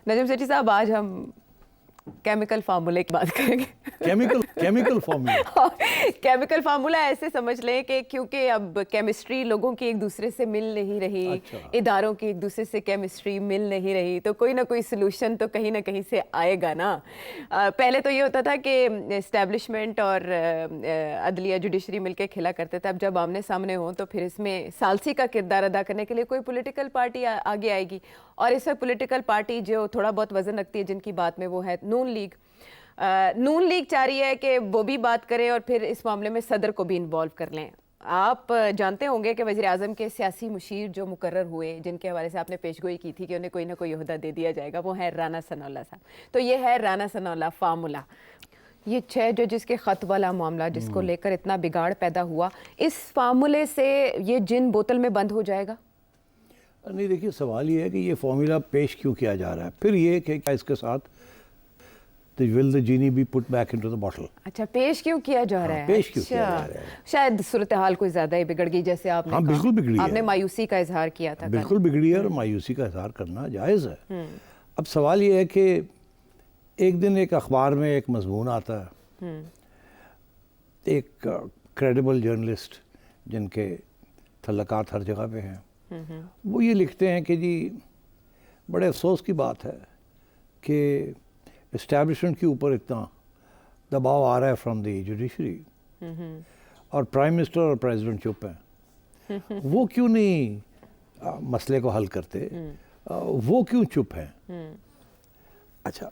नजम सेठी साहब, आज हम केमिकल फार्मूले की बात करेंगे। Chemical formula. केमिकल फार्मूला ऐसे समझ लें कि क्योंकि अब केमिस्ट्री लोगों की एक दूसरे से मिल नहीं रही, अच्छा। इदारों की एक दूसरे से केमिस्ट्री मिल नहीं रही, तो कोई ना कोई सलूशन तो कहीं ना कहीं से आएगा ना। पहले तो ये होता था कि इस्टेब्लिशमेंट और अदलिया जुडिशरी मिलकर खेला करते थे। अब जब आमने सामने हो तो फिर इसमें सालसी का किरदार अदा करने के लिए कोई पॉलिटिकल पार्टी आगे आएगी, और इस वक्त पॉलिटिकल पार्टी जो थोड़ा बहुत वजन रखती है जिनकी बात में, वो है नून लीग। नून लीग चाह रही है कि वो भी बात करें और फिर इस मामले में सदर को भी इन्वॉल्व कर लें। आप जानते होंगे कि वज़ीर आज़म के सियासी मुशीर जो मुकर्रर हुए, जिनके हवाले से आपने पेशगोई की थी कि उन्हें कोई ना कोई ओहदा दे दिया जाएगा, वो है राना सनाउल्लाह साहब। तो ये है राना सनाउल्लाह फार्मूला। ये 6 जजेस के ख़त वाला मामला जिसको लेकर इतना बिगाड़ पैदा हुआ, इस फार्मूले से ये जिन बोतल में बंद हो जाएगा? नहीं, देखिए, सवाल ये है कि ये फॉर्मूला पेश क्यों किया जा रहा है। फिर ये कि क्या इसके साथ will the genie be put back into the bottle. अच्छा, पेश क्यों किया जा रहा है? पेश क्यों किया जा रहा है? शायद सूरत हाल कोई ज़्यादा ही बिगड़ गई, जैसे आपने हाँ, बिल्कुल बिगड़ी है। आपने मायूसी का इजहार किया था। बिल्कुल बिगड़ी है, और मायूसी का इजहार करना जायज़ है। अब सवाल ये है कि एक दिन एक अखबार में एक मजमून आता है, एक क्रेडिबल जर्नलिस्ट जिनके तल्लकात हर जगह पे हैं, वो ये लिखते हैं कि जी, बड़े अफसोस की बात है कि इस्टेब्लिशमेंट के ऊपर इतना दबाव आ रहा है फ्रॉम द जुडिशरी, और प्राइम मिनिस्टर और प्रेसिडेंट चुप हैं। वो क्यों नहीं मसले को हल करते? वो क्यों चुप हैं? अच्छा,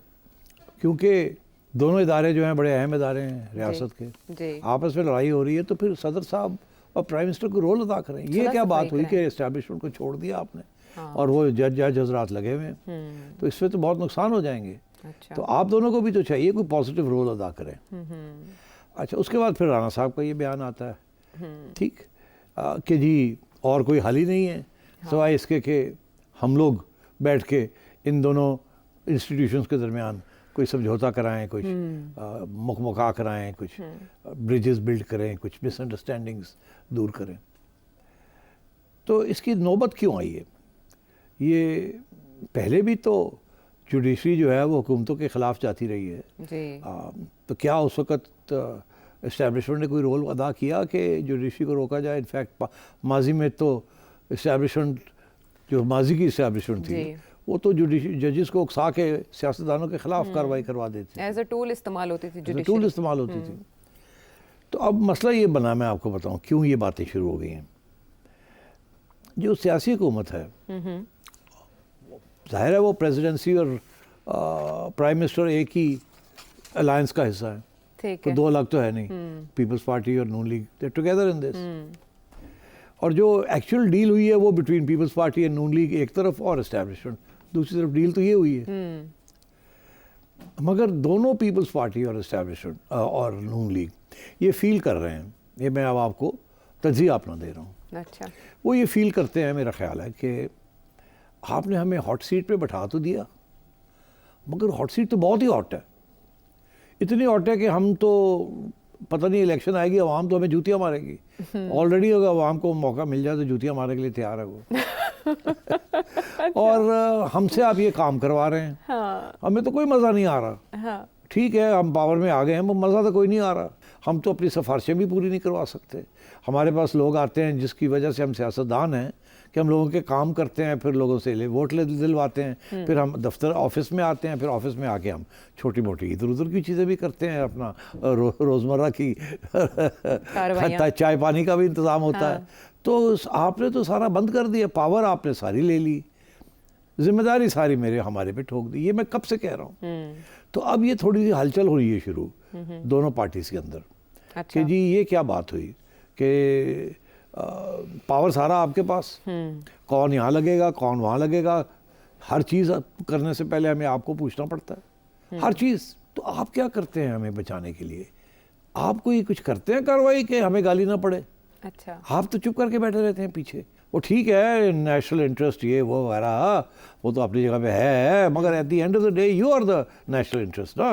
क्योंकि दोनों इदारे जो हैं बड़े अहम इदारे हैं रियासत के, आपस में लड़ाई हो रही है, तो फिर सदर साहब और प्राइम मिनिस्टर को रोल अदा करें। ये क्या बात हुई कि इस्टेब्लिशमेंट को छोड़ दिया आपने, और वो जज हजरात लगे हुए हैं, तो इसमें तो बहुत नुकसान हो जाएंगे। अच्छा। तो आप दोनों को भी तो चाहिए कोई पॉजिटिव रोल अदा करें। अच्छा, उसके बाद फिर राणा साहब का ये बयान आता है, ठीक, कि जी और कोई हल ही नहीं है सिवाय इसके कि हम लोग बैठ के इन दोनों इंस्टीट्यूशंस के दरमियान कोई समझौता कराएं, कुछ मुखमुखा कराएं, कुछ ब्रिजेस बिल्ड करें, कुछ मिसअंडरस्टैंडिंग्स दूर करें। तो इसकी नौबत क्यों आई है? ये पहले भी तो जुडिशरी जो है वो हुकूमतों के ख़िलाफ़ जाती रही है जी। तो क्या उस वक़्त इस्टेब्लिशमेंट ने कोई रोल अदा किया कि जुडिशरी को रोका जाए? इनफैक्ट माजी में तो इस्टेब्लिशमेंट, जो माजी की इस्टेब्लिशमेंट थी, वो तो जजेस को उकसा के सियासतदानों के ख़िलाफ़ कार्रवाई करवा देती थी, एज अ टूल इस्तेमाल होती थी, टूल इस्तेमाल होती थी। तो अब मसला ये बना, मैं आपको बताऊँ क्यों ये बातें शुरू हो गई हैं। जो सियासी हुकूमत है, जाहिर है वो प्रेसिडेंसी और प्राइम मिनिस्टर एक ही अलायंस का हिस्सा है, तो दो अलग तो है नहीं। पीपल्स पार्टी और Noon league, they together in this. और जो एक्चुअल डील हुई है वो between peoples party and Noon league एक तरफ, और एस्टेब्लिशमेंट दूसरी तरफ, डील तो ये हुई है। मगर दोनों पीपल्स पार्टी और एस्टेब्लिशमेंट और नून लीग ये फील कर रहे हैं, ये मैं अब आपको तज्ज़िया अपना दे रहा हूँ। अच्छा। वो ये फील करते हैं, मेरा ख्याल है, कि आपने हमें हॉट सीट पे बैठा तो दिया, मगर हॉट सीट तो बहुत ही हॉट है, इतनी हॉट है कि हम तो पता नहीं इलेक्शन आएगी, अवाम तो हमें जूतियाँ मारेगी। ऑलरेडी अगर अवाम को मौका मिल जाए तो जूतियाँ मारने के लिए तैयार है वो। अच्छा। और हमसे आप ये काम करवा रहे हैं। हाँ। हमें तो कोई मज़ा नहीं आ रहा। हाँ। ठीक है, हम पावर में आ गए हैं, मज़ा तो कोई नहीं आ रहा। हम तो अपनी सिफारिशें भी पूरी नहीं करवा सकते। हमारे पास लोग आते हैं जिसकी वजह से हम सियासतदान हैं कि हम लोगों के काम करते हैं, फिर लोगों से वोट दिलवाते हैं, फिर हम दफ्तर ऑफिस में आते हैं, फिर ऑफिस में आके हम छोटी मोटी इधर उधर की चीज़ें भी करते हैं, अपना रोज़मर्रा की चाय पानी का भी इंतज़ाम होता है। तो आपने तो सारा बंद कर दिया, पावर आपने सारी ले ली, जिम्मेदारी सारी हमारे पे ठोक दी। ये मैं कब से कह रहा हूँ। तो अब ये थोड़ी सी हलचल हो रही है शुरू दोनों पार्टीज के अंदर। अच्छा। कि जी ये क्या बात हुई कि पावर सारा आपके पास, कौन यहाँ लगेगा, कौन वहाँ लगेगा, हर चीज़ करने से पहले हमें आपको पूछना पड़ता है, हर चीज़। तो आप क्या करते हैं हमें बचाने के लिए? आप कोई कुछ करते हैं कार्रवाई कि हमें गाली ना पड़े? अच्छा। आप तो चुप करके बैठे रहते हैं पीछे। वो ठीक है, नेशनल इंटरेस्ट ये वो वगैरह, वो तो अपनी जगह पे है, मगर at the end of the day you are the national interest ना।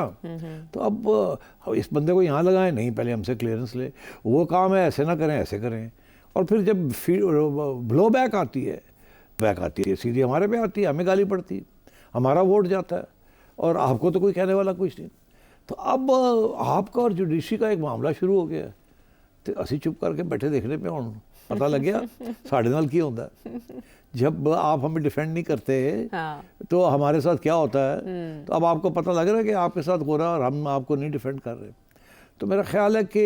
तो अब इस बंदे को यहाँ लगाएं, नहीं पहले हमसे क्लियरेंस ले, वो काम है, ऐसे ना करें, ऐसे करें। और फिर जब ब्लो बैक आती है, सीधी हमारे पे आती है, हमें गाली पड़ती है, हमारा वोट जाता है और आपको तो कोई कहने वाला कुछ नहीं। तो अब आपका और जुडिशरी का एक मामला शुरू हो गया है, तो असी चुप करके बैठे देखने पे हूँ पता लग गया साढ़े नाल की होता है। जब आप हमें डिफेंड नहीं करते हाँ। तो हमारे साथ क्या होता है, तो अब आपको पता लग रहा है कि आपके साथ हो रहा है और हम आपको नहीं डिफेंड कर रहे। तो मेरा ख्याल है कि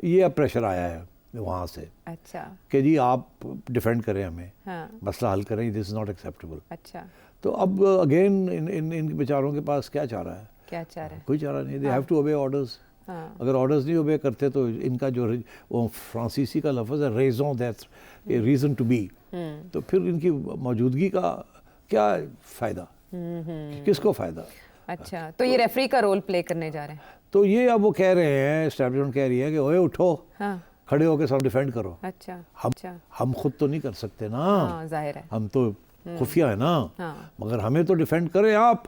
ये अब प्रेशर आया है वहाँ से, अच्छा, कि जी आप डिफेंड करें हमें, हाँ, मसला हल करें, दिस इज़ नॉट एक्सेप्टेबल। अच्छा, तो अब अगेन इन बेचारों के पास क्या चारा है? क्या चाह रहे हैं? कोई चारा नहीं, they have to obey orders. हाँ, अगर ऑर्डर्स नहीं ओबे करते तो इनका जो वो फ्रांसीसी का लफ्ज़ है रेज़ों that's a reason to be, तो फिर इनकी मौजूदगी का क्या फ़ायदा, किसको फ़ायदा? अच्छा, तो ये रेफरी का रोल प्ले करने जा रहे हैं। तो ये अब वो कह रहे हैं, एस्टैब्लिशमेंट कह रही है कि ओए उठो, हाँ, खड़े होकर सब डिफेंड करो। अच्छा, हम अच्छा, हम खुद तो नहीं कर सकते ना, हाँ, जाहिर है, हम तो खुफिया है ना, हाँ, मगर हमें तो डिफेंड करें आप,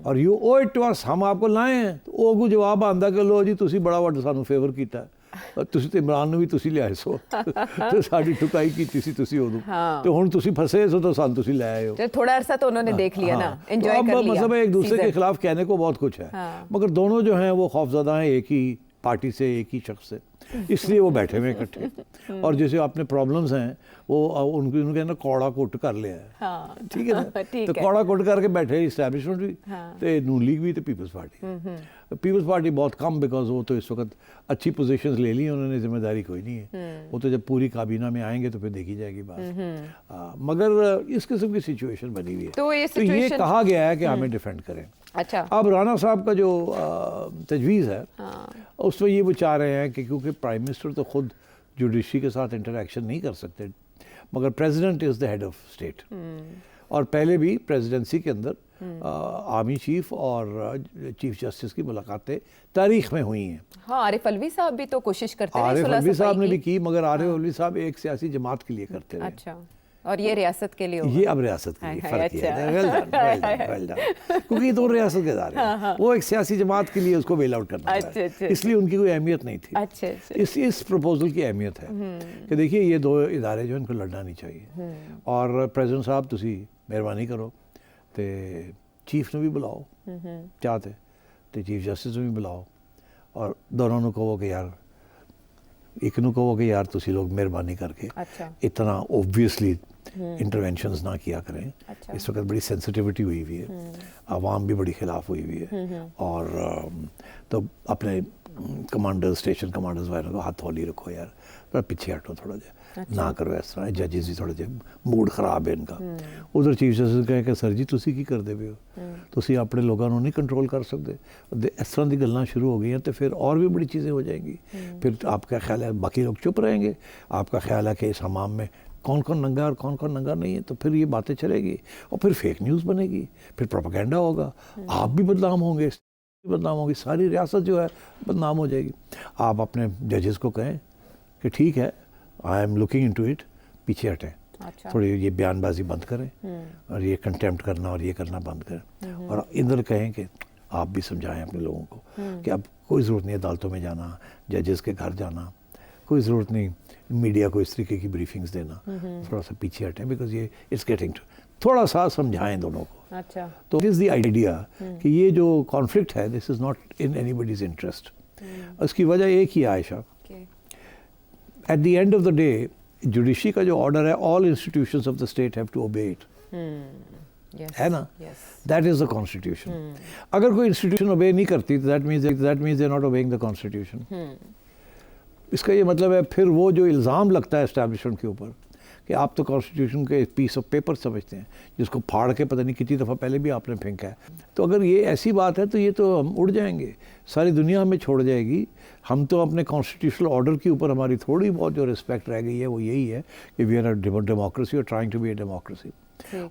और you owe it to us, हम आपको लाए हैं। तो ਉਹ ਕੋ ਜਵਾਬ ਆਂਦਾ ਕਿ ਲੋ ਜੀ ਤੁਸੀਂ ਬੜਾ ਵੱਡਾ ਸਾਨੂੰ ਫੇਵਰ ਕੀਤਾ ਹੈ, ਤੁਸੀਂ ਤੇ ਇਮਰਾਨ ਨੂੰ ਵੀ ਤੁਸੀਂ ਲਿਆਏ ਸੋ ਤੇ ਸਾਡੀ ਠੁਕਾਈ ਕੀਤੀ ਸੀ ਤੁਸੀਂ ਉਦੋਂ, हाँ। ਤੇ ਹੁਣ ਤੁਸੀਂ ਫਸੇ ਸੋ ਤਾਂ ਸਾਨੂੰ ਤੁਸੀਂ ਲੈ ਆਏ ਹੋ। तो थोड़ा अरसा तो उन्होंने देख लिया ना, हाँ। एंजॉय तो अब कर लिया मतलब है एक दूसरे के सीजन। खिलाफ कहने को बहुत कुछ है, हाँ। मगर दोनों जो हैं वो खौफजदा हैं एक ही पार्टी से, एक ही शख्स से, इसलिए वो बैठे हुए इकट्ठे। और जैसे अपने प्रॉब्लम्स हैं वो उनके ना कौड़ा कुट कर लिया है, हाँ, ठीक है ना, ठीक तो है। कौड़ा कुट करके बैठे इस्टेब्लिशमेंट भी, हाँ। तो नून लीग भी, तो पीपल्स पार्टी। पीपल्स पार्टी बहुत कम, बिकॉज वो तो इस वक्त अच्छी पोजीशंस ले ली उन्होंने, जिम्मेदारी कोई नहीं है, वो तो जब पूरी काबीना में आएंगे तो फिर देखी जाएगी बात। मगर इस किस्म की सिचुएशन बनी हुई है, तो ये तो ये situation- कहा गया है कि हमें डिफेंड करें। अच्छा, अब राणा साहब का जो तजवीज़ है, हाँ, उसमें ये वो चाह रहे हैं कि क्योंकि प्राइम मिनिस्टर तो खुद जुडिशरी के साथ इंटरेक्शन नहीं कर सकते, मगर president is the head of state, और पहले भी प्रेसिडेंसी के अंदर आर्मी चीफ और चीफ जस्टिस की मुलाकातें तारीख में हुई हैं। हाँ, आरिफ अलवी साहब भी तो कोशिश करते हैं आरिफ सुलह अलवी सफाई साहब ने की। भी की, मगर आरिफ अलवी साहब एक सियासी जमात के लिए करते रहे। अच्छा, और ये रियासत के लिए होगा। ये अब रियासत के लिए हाय, फर्क अच्छा। है, well done, well done, well done, क्योंकि ये तो रियासत के इदारे हैं, वो एक सियासी जमात के लिए उसको बेल आउट करना अच्छा, है, अच्छा। इसलिए उनकी कोई अहमियत नहीं थी। अच्छा, अच्छा, इस प्रपोजल की अहमियत है कि देखिए ये दो इदारे जो इनको लड़ना नहीं चाहिए, और प्रेसिडेंट साहब तुसी मेहरबानी करो तो चीफ ने भी बुलाओ चाहते, तो चीफ जस्टिस में भी बुलाओ, और दोनों को कहो कि यार, एक नू कहो कि यार तुसी लोग मेहरबानी करके अच्छा, इतना ओब्वियसली इंटरवेंशंस ना किया करें। अच्छा। इस वक्त बड़ी सेंसिटिविटी हुई हुई है, आवाम भी बड़ी खिलाफ हुई हुई है, और तो अपने कमांडर्स, स्टेशन कमांडर्स वगैरह को हाथ हौली रखो यार, थोड़ा पीछे हटो, थोड़ा जा ना करो इस तरह। जजेस भी थोड़ा जा मूड खराब है इनका। उधर चीफ जस्टिस कहे कि सर जी तुसी की करदे पे हो, तुसी अपने लोगों को नहीं कंट्रोल कर सकते। इस तरह की गल्लां शुरू हो गई हैं तो फिर और भी बड़ी चीज़ें हो जाएंगी। फिर आपका ख्याल है बाकी लोग चुप रहेंगे, आपका ख्याल है कि इस हमाम में कौन कौन नंगा और कौन कौन नंगा नहीं है, तो फिर ये बातें चलेगी और फिर फेक न्यूज़ बनेगी, फिर प्रोपेगेंडा होगा, आप भी बदनाम होंगे, बदनाम होगी, सारी रियासत जो है बदनाम हो जाएगी। आप अपने जजेस को कहें कि ठीक है, I am looking into it, पीछे हटें, अच्छा, थोड़ी ये बयानबाजी बंद करें और ये कंटेम्प्ट करना और ये करना बंद करें, और इधर कहें कि आप भी समझाएं अपने लोगों को कि अब कोई ज़रूरत नहीं अदालतों में जाना, जजेस के घर जाना, कोई ज़रूरत नहीं मीडिया को इस तरीके की ब्रीफिंग्स देना, थोड़ा सा पीछे हटें, बिकॉज ये इट्स गेटिंग थोड़ा सा समझाएं दोनों को। अच्छा, तो इज़ द आइडिया कि ये जो कॉन्फ्लिक्ट है this is not in anybody's interest. उसकी वजह एक ही है Ayesha, at the end of the day judiciary का जो ऑर्डर है, all institutions of the state have to obey it, है ना, दैट इज़ द कॉन्स्टिट्यूशन। अगर कोई इंस्टीट्यूशन ओबे नहीं करती तो that means they are not obeying the constitution. इसका ये मतलब है फिर वो जो इल्ज़ाम लगता है एस्टैब्लिशमेंट के ऊपर कि आप तो कॉन्स्टिट्यूशन के पीस ऑफ पेपर समझते हैं, जिसको फाड़ के पता नहीं कितनी दफ़ा पहले भी आपने फेंका है, तो अगर ये ऐसी बात है तो ये तो हम उड़ जाएंगे, सारी दुनिया हमें छोड़ जाएगी। हम तो अपने कॉन्स्टिट्यूशनल ऑर्डर के ऊपर हमारी थोड़ी बहुत जो रिस्पेक्ट रह गई है वो यही है कि वी आर अ डेमोक्रेसी और trying to be a democracy.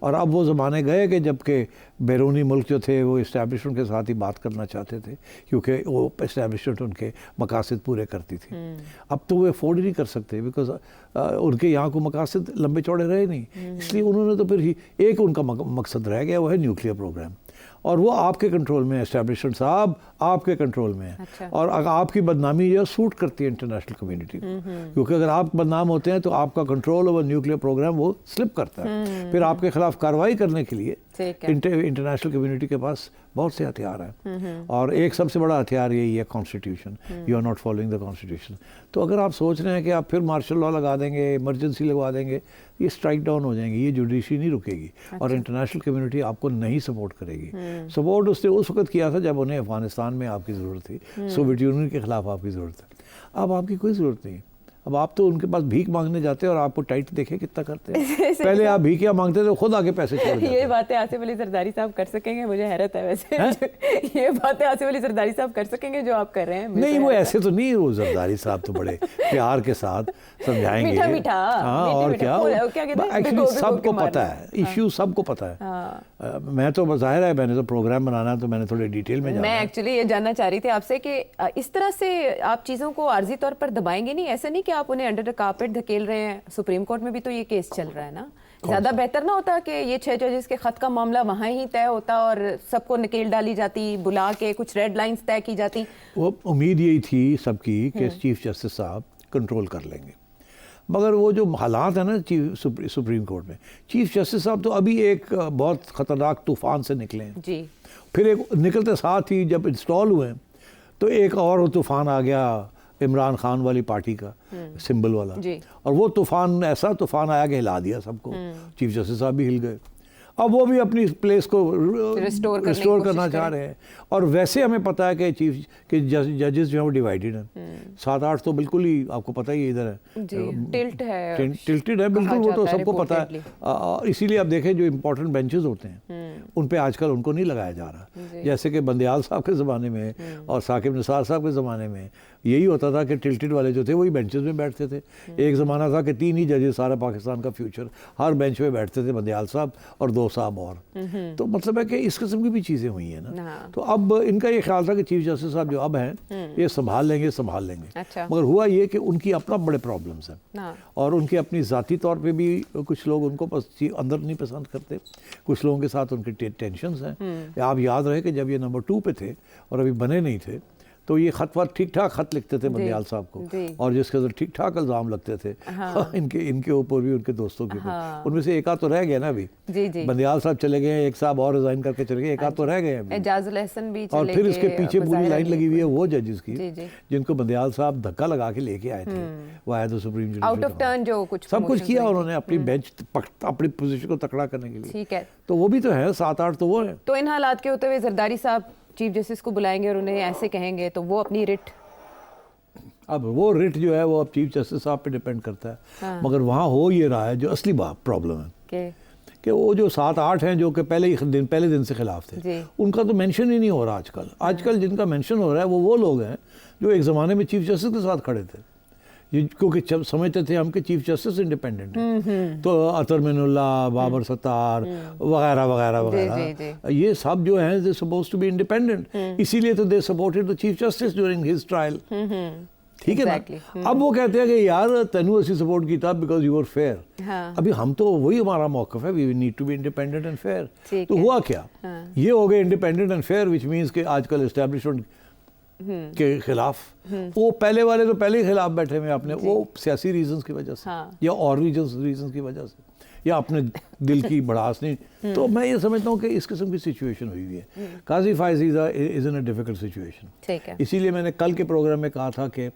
और अब वो ज़माने गए कि जबकि बैरूनी मुल्क जो थे वो इस्टेब्लिशमेंट के साथ ही बात करना चाहते थे, क्योंकि वो इस्टेब्लिशमेंट उनके मकासद पूरे करती थी। अब तो वो अफोर्ड ही नहीं कर सकते, बिकॉज उनके यहाँ को मकासद लंबे चौड़े रहे नहीं, इसलिए उन्होंने तो फिर ही एक उनका मकसद रह गया, वो है न्यूक्लियर प्रोग्राम, और वो आपके कंट्रोल में है, एस्टेब्लिशमेंट साहब आपके कंट्रोल में है। अच्छा। और अगर आपकी बदनामी जो सूट करती है इंटरनेशनल कम्युनिटी को, क्योंकि अगर आप बदनाम होते हैं तो आपका कंट्रोल ओवर न्यूक्लियर प्रोग्राम वो स्लिप करता है, फिर आपके खिलाफ कार्रवाई करने के लिए ठीक है। इंटरनेशनल कम्युनिटी के पास बहुत से हथियार हैं और एक सबसे बड़ा हथियार यही है constitution. You are not following the constitution. तो अगर आप सोच रहे हैं कि आप फिर मार्शल लॉ लगा देंगे, इमरजेंसी लगवा देंगे, ये स्ट्राइक डाउन हो जाएंगे, ये जुडिशरी नहीं रुकेगी। और इंटरनेशनल कम्युनिटी आपको नहीं सपोर्ट करेगी। सपोर्ट उसने उस वक्त किया था जब उन्हें अफगानिस्तान में आपकी ज़रूरत थी, सोवियत यूनियन के खिलाफ आपकी ज़रूरत है। अब आपकी कोई ज़रूरत नहीं। अब आप तो उनके पास भीख मांगने जाते हैं और आपको टाइट देखे कितना करते हैं। पहले आप भीख क्या मांगते थे, खुद आके पैसे छोड़ देते। ये बातें आसिफ अली जरदारी साहब कर सकेंगे? मुझे हैरत है वैसे ये बातें आसिफ अली जरदारी साहब कर सकेंगे जो आप कर रहे हैं? नहीं, वो ऐसे तो नहीं। वो जरदारी साहब तो बड़े प्यार के साथ समझाएंगे। मीठा मीठा, हाँ, और क्या एक्चुअली सबको पता है, इश्यू सबको पता है। मैं तो जाहिर है, मैंने तो प्रोग्राम बनाना है तो मैंने थोड़े डिटेल में जाना। मैं एक्चुअली ये जानना चाह रही थी आपसे कि इस तरह से आप चीज़ों को आर्जी तौर पर दबाएंगे नहीं? ऐसा नहीं कि आप उन्हें अंडर द कारपेट धकेल रहे हैं। सुप्रीम कोर्ट में भी तो ये केस चल रहा है ना। ज़्यादा बेहतर ना होता कि ये 6 जजेस के ख़त का मामला वहाँ ही तय होता और सबको नकेल डाली जाती, बुला के कुछ रेड लाइंस तय की जाती? वो उम्मीद यही थी सबकी कि चीफ जस्टिस साहब कंट्रोल कर लेंगे, मगर वो जो हालात है ना सुप्रीम कोर्ट में, चीफ जस्टिस साहब तो अभी एक बहुत ख़तरनाक तूफ़ान से निकले हैं जी। फिर एक निकलते साथ ही जब इंस्टॉल हुए तो एक और तूफ़ान आ गया इमरान खान वाली पार्टी का, सिंबल वाला जी। और वो तूफ़ान ऐसा तूफ़ान आया कि हिला दिया सबको। चीफ जस्टिस साहब भी हिल गए। अब वो भी अपनी प्लेस को रिस्टोर करना चाह रहे हैं। और वैसे हमें पता है कि जजेस जो हैं वो डिवाइडेड हैं। 7-8 तो बिल्कुल ही आपको पता ही इधर है, टिल्टेड है बिल्कुल। वो तो सबको पता है। इसीलिए आप देखें जो इम्पोर्टेंट बेंचेस होते हैं उन पे आजकल उनको नहीं लगाया जा रहा। जैसे कि बंदियाल साहब के ज़माने में और साकिब निसार साहब के ज़माने में यही होता था कि टिल्टेड वाले जो थे वही बेंचेस में बैठते थे। एक ज़माना था कि 3 ही जजेस सारा पाकिस्तान का फ्यूचर, हर बेंच पे बैठते थे, बंदियाल साहब और 2 साहब और। तो मतलब है कि इस किस्म की भी चीज़ें हुई हैं ना। तो अब इनका ये ख्याल था कि चीफ जस्टिस साहब जो अब हैं ये संभाल लेंगे। अच्छा। मगर हुआ ये कि उनकी अपना बड़े प्रॉब्लम्स हैं और उनके अपनी ज़ाती तौर पे भी कुछ लोग उनको अंदर नहीं पसंद करते, कुछ लोगों के साथ उनके टेंशन्स हैं। आप याद रहे कि जब ये नंबर 2 पे थे और अभी बने नहीं थे तो ये ठीक ठाक खत लिखते थे बंदियाल साहब को, और जिसके अंदर ठीक ठाक इल्ज़ाम लगते थे इनके ऊपर भी, उनके दोस्तों के ऊपर। उनमें से एक आध तो रह गया ना अभी। बंदियाल साहब चले गए, एक साहब और रिजाइन करके चले गए, एक आध तो रह गए अभी। एजाजुल हसन भी और फिर इसके पीछे पूरी लाइन लगी हुई है वो जजेस की जिनको बंदियाल साहब धक्का लगा के लेके आए थे। वो आए तो supreme judicial out of turn जो कुछ सब कुछ किया उन्होंने अपनी बेंच अपनी पोजीशन को तकड़ा करने के लिए। ठीक है, तो वो भी तो है, 7-8 तो वो है। तो इन हालात के होते हुए जरदारी साहब चीफ जस्टिस को बुलाएंगे और उन्हें ऐसे कहेंगे तो वो अपनी रिट, अब वो रिट जो है वो अब चीफ जस्टिस साहब पे डिपेंड करता है। मगर वहाँ हो ये रहा है जो असली प्रॉब्लम है कि वो जो 7-8 हैं जो कि पहले दिन से खिलाफ थे, उनका तो मेंशन ही नहीं हो रहा आजकल जिनका मेंशन हो रहा है वो लोग हैं जो एक ज़माने में चीफ जस्टिस के साथ खड़े थे, क्योंकि जब समझते थे हम कि चीफ जस्टिस इंडिपेंडेंट है। तो अतर मिनुल्ला, बाबर सत्तार वगैरह वगैरह वगैरह, ये सब जो हैं दे सपोज्ड टू बी इंडिपेंडेंट, इसीलिए तो they supported the chief justice during his trial. ठीक है ना। अब वो कहते हैं कि यार तेनू असी सपोर्ट किया बिकॉज यू आर फेयर। अभी हम तो वही हमारा मौकफ है, we need to be independent and fair. तो हुआ क्या, ये हो गए independent and fair, which means कि आजकल एस्टेब्लिशमेंट के खिलाफ, वो पहले वाले तो पहले ही खिलाफ बैठे हुए अपने, वो सियासी रीजंस की वजह से या और रीजंस की वजह से या अपने दिल की भड़ास नहीं। तो मैं ये समझता हूँ कि इस किस्म की सिचुएशन हुई हुई है। Qazi Faez is in a difficult situation. इसीलिए मैंने कल के प्रोग्राम में कहा था कि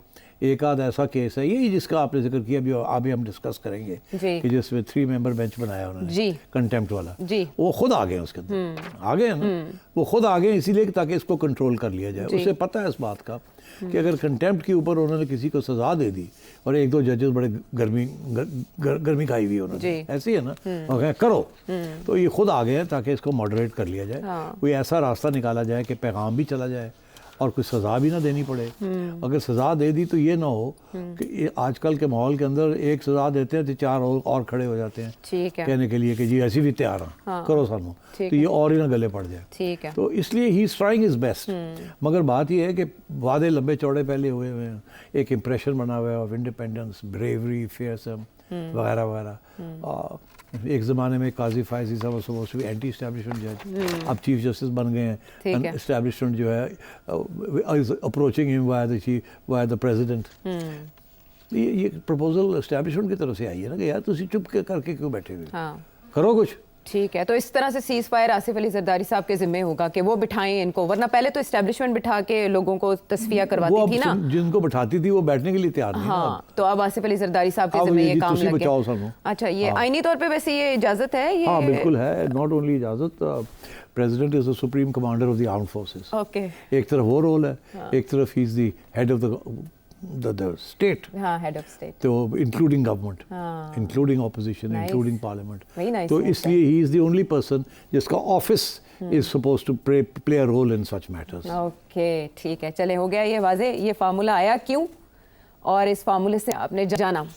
एक आध ऐसा केस है यही जिसका आपने जिक्र किया, अभी हम डिस्कस करेंगे कि जिसमें 3 मेंबर बेंच बनाया उन्होंने कंटेम्प्ट वाला, वो खुद आ गए उसके अंदर, आ गए ना, वो खुद आ गए इसीलिए ताकि इसको कंट्रोल कर लिया जाए। उसे पता है इस बात का कि अगर कंटेम्प्ट के ऊपर उन्होंने किसी को सजा दे दी, और 1-2 जजेस बड़े गर्मी खाई हुई उन्होंने, ऐसी है ना, और करो, तो ये खुद आ गए हैं ताकि इसको मॉडरेट कर लिया जाए, कोई ऐसा रास्ता निकाला जाए कि पैगाम भी चला जाए और कोई सज़ा भी ना देनी पड़े। अगर सज़ा दे दी तो ये ना हो कि आजकल के माहौल के अंदर एक सज़ा देते हैं तो 4 और खड़े हो जाते हैं कहने के लिए कि जी ऐसी भी तैयार हैं, करो सानू, तो ये और ही ना गले पड़ जाए। तो इसलिए ही इज ट्राइंग हिज बेस्ट। मगर बात ये है कि वादे लंबे चौड़े पहले हुए हैं, एक इम्प्रेशन बना हुआ है ऑफ इंडिपेंडेंस, ब्रेवरी, फेयरसम वगैरह वगैरह। एक ज़माने में काजी फायज़ी साहब supposed to be anti establishment जज, अब चीफ जस्टिस बन गए हैं। एस्टैब्लिशमेंट जो है approaching him via the president. ये प्रपोजल एस्टैब्लिशमेंट की तरफ से आई है ना कि यार तुम चुप करके क्यों बैठे हुए, करो कुछ, ठीक है, तो इस तरह से सीज फायर आसिफ अली जरदारी साहब के जिम्मे होगा कि वो बिठाएं इनको, वरना पहले तो एस्टेब्लिशमेंट बिठा के लोगों को तस्फिया वो करवाती अब थी ना। जिनको बैठाती थी वो बैठने के लिए तैयार नहीं ना अब। हाँ, तो अब आसिफ अली जरदारी साहब के अब जिम्मे ये ये जी काम तुसी लग बचाओ गया। सानू। अच्छा, ये हाँ। आईनी तौर पे वैसे ये इजाजत है ये? हाँ बिल्कुल है, नॉट ओनली इजाजत, president is the supreme commander of the armed forces. Okay, एक तरफ वो रोल है, एक तरफ ही is the head of the state, हाँ, हेड ऑफ स्टेट। तो इंक्लूडिंग गवर्नमेंट, हाँ। Including opposition, Nice. Including parliament. Very nice, तो nice इसलिए ही इज द ओनली पर्सन जिसका office is suppose to play a role in such matters. Okay, ठीक है, चले, हो गया ये वाजे, ये फार्मूला आया क्यों और इस फार्मूले से आपने जाना।